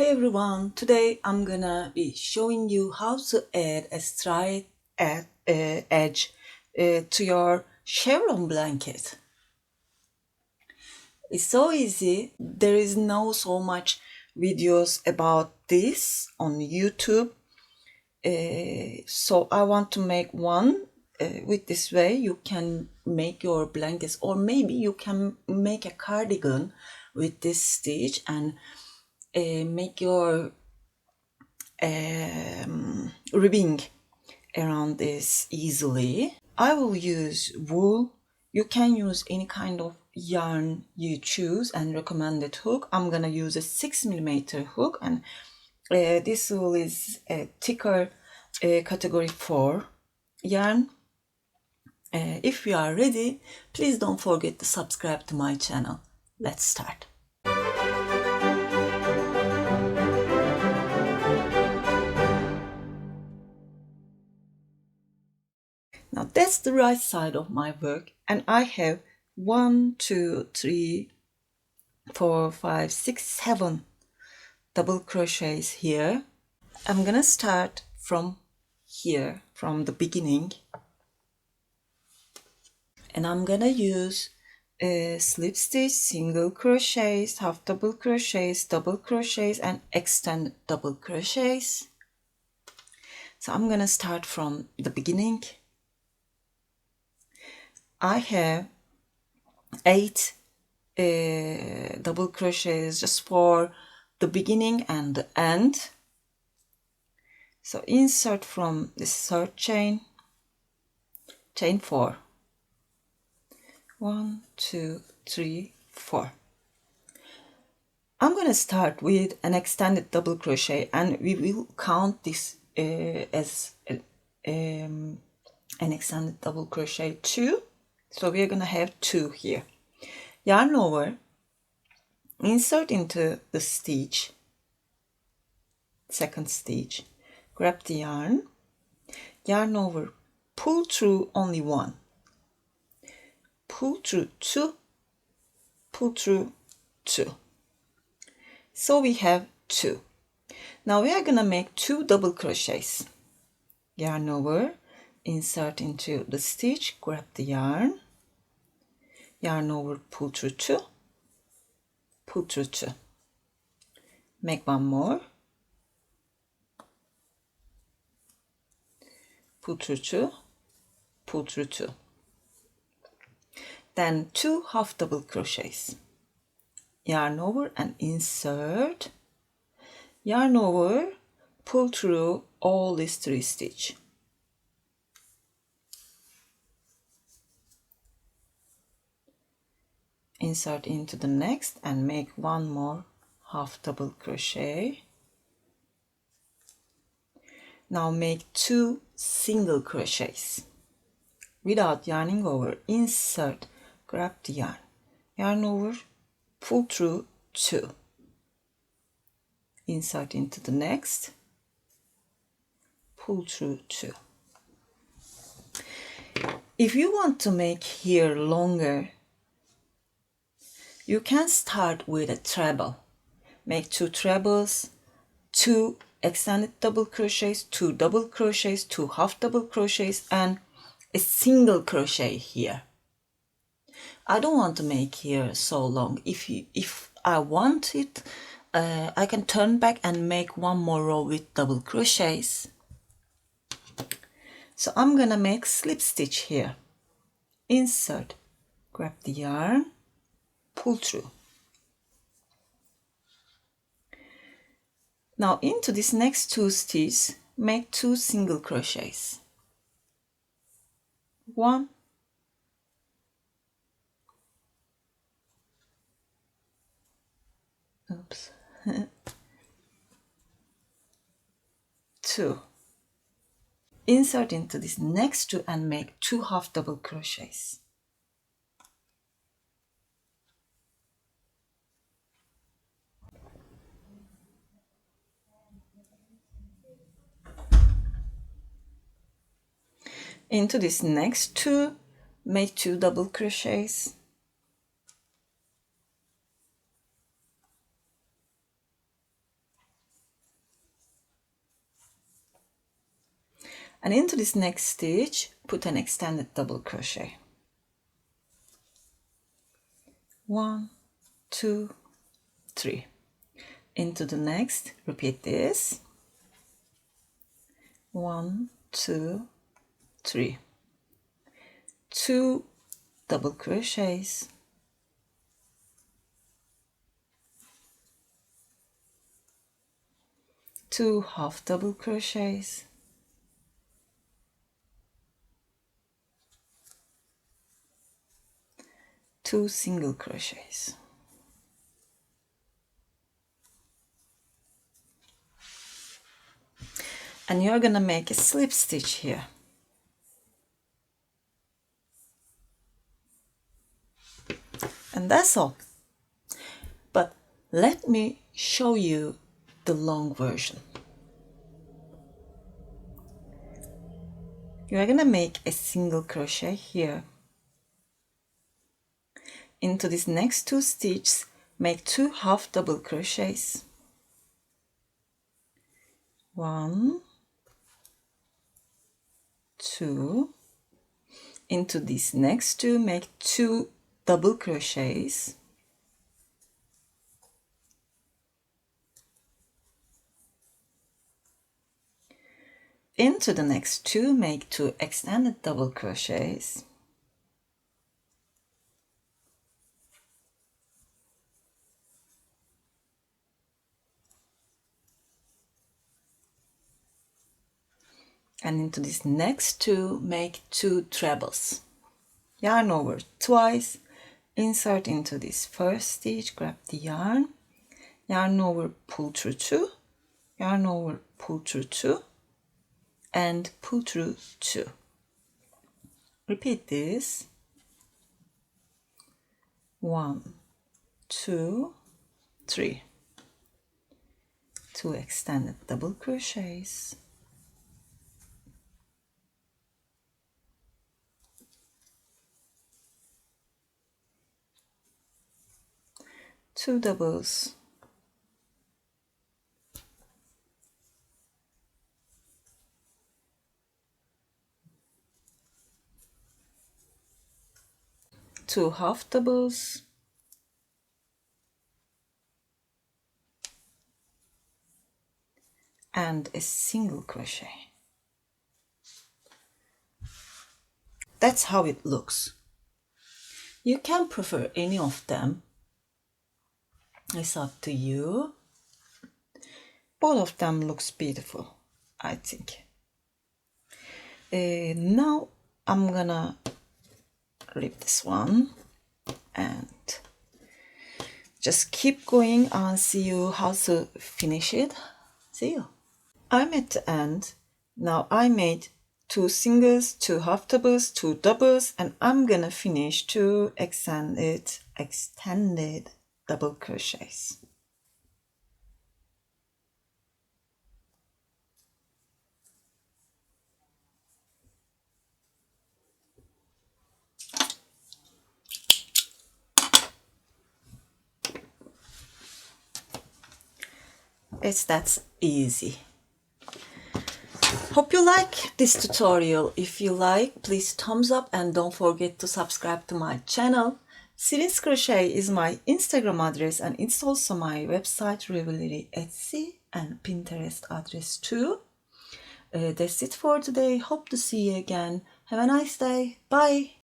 Hi everyone, today I'm gonna be showing you how to add a straight edge to your chevron blanket. It's so easy. There is no so much videos about this on YouTube. So I want to make one with this way. You can make your blankets, or maybe you can make a cardigan with this stitch and make your ribbing around this easily. I will use wool. You can use any kind of yarn you choose and recommended hook. I'm gonna use a 6mm hook, and this wool is a thicker category 4 yarn. If you are ready, please don't forget to subscribe to my channel. Let's start. Now that's the right side of my work, and I have 1, 2, 3, 4, 5, 6, 7 double crochets here. I'm gonna start from here, from the beginning, and I'm gonna use slip stitch, single crochets, half double crochets, double crochets, and extended double crochets. So I'm gonna start from the beginning. I have 8 double crochets just for the beginning and the end. So insert from this third chain, chain 4. 1, 2, 3, 4. I'm going to start with an extended double crochet, and we will count this as an extended double crochet 2. So we are going to have 2 here. Yarn over, insert into the stitch, second stitch, grab the yarn, yarn over, pull through only 1, pull through 2, pull through 2. So we have 2. Now we are gonna make 2 double crochets. Yarn over, insert into the stitch, grab the yarn, yarn over, pull through 2, pull through 2. Make 1 more, pull through 2, pull through 2. Then 2 half double crochets. Yarn over and insert, yarn over, pull through all these 3 stitch. Insert into the next and make 1 more half double crochet. Now make 2 single crochets. Without yarning over, insert, grab the yarn, yarn over, pull through 2. Insert into the next, pull through 2. If you want to make here longer, you can start with a treble. Make 2 trebles, 2 extended double crochets, 2 double crochets, 2 half double crochets, and a single crochet here. I don't want to make here so long. If I want it, I can turn back and make 1 more row with double crochets. So I'm gonna make slip stitch here. Insert, grab the yarn, pull through. Now into this next 2 stitches, make 2 single crochets. 1, 2. Insert into this next 2 and make 2 half double crochets. Into this next 2, make 2 double crochets. And into this next stitch, put an extended double crochet. 1, 2, 3. Into the next, repeat this. 1, 2, 3. 2 double crochets. 2 half double crochets. 2 single crochets. And you're gonna make a slip stitch here. And that's all. But let me show you the long version. You're gonna make a single crochet here. Into this next 2 stitches, make 2 half double crochets. 1, 2. Into this next 2, make 2 double crochets. Into the next 2, make 2 extended double crochets. And into this next 2, make 2 trebles. Yarn over twice, insert into this first stitch, grab the yarn over, pull through 2, yarn over, pull through 2, and pull through 2. Repeat this. 1, 2, 3. 2 extended double crochets. 2 doubles. 2 half doubles. And a single crochet. That's how it looks. You can prefer any of them. It's up to you. Both of them looks beautiful, I think. Now I'm gonna rip this one and just keep going and see you how to finish it. See you. I'm at the end. Now I made 2 singles, 2 half doubles, 2 doubles, and I'm gonna finish 2 extended double crochets. It's that easy. Hope you like this tutorial. If you like, please thumbs up and don't forget to subscribe to my channel. Sirin's Crochet is my Instagram address and it's also my website, Ravelry, Etsy and Pinterest address too. That's it for today. Hope to see you again. Have a nice day. Bye.